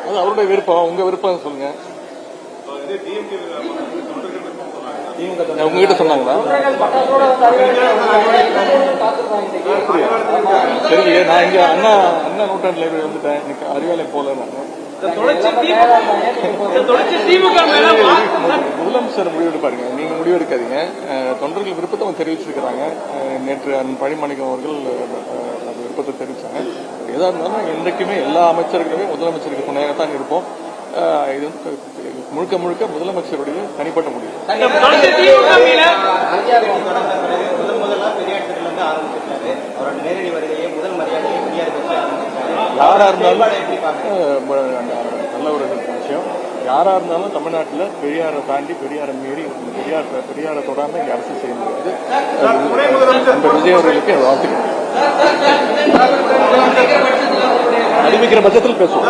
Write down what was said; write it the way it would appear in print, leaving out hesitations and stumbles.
அது அவருடைய விருப்பம். உங்க விருப்பம் சொல்லுங்க. உங்ககிட்ட சொன்னாங்களா? தெரியலையே. நான் இங்க அண்ணா நூற்றாண்டு லைப்ரரி வந்துட்டேன். எனக்கு அறிவாலயம் போல. முதலமைச்சர் முடிவெடுப்பாருங்க, நீங்க முடிவெடுக்காதீங்க. தொண்டர்கள் விருப்பத்தை அவங்க தெரிவிச்சிருக்கிறாங்க. நேற்று பழிமணிக்கம் அவர்கள் விருப்பத்தை தெரிவிச்சாங்க. எதா இருந்தாலும் என்றைக்குமே எல்லா அமைச்சர்களுமே முதலமைச்சருக்கு துணையாகத்தான் இருப்போம். இது வந்து முழுக்க முழுக்க முதலமைச்சருடைய தனிப்பட்ட முடிவு. யாரா இருந்தாலும் நல்ல ஒரு விஷயம். யாரா இருந்தாலும் தமிழ்நாட்டில் பெரியாரை தாண்டி பெரியாரை மீறி பெரியாரை தொடாம இங்க அரசு செய்ய முடியாது. அந்த விஜய் அவர்களுக்கு வாழ்த்துக்கள். அறிவிக்கிற பட்சத்தில் பேசுவோம்.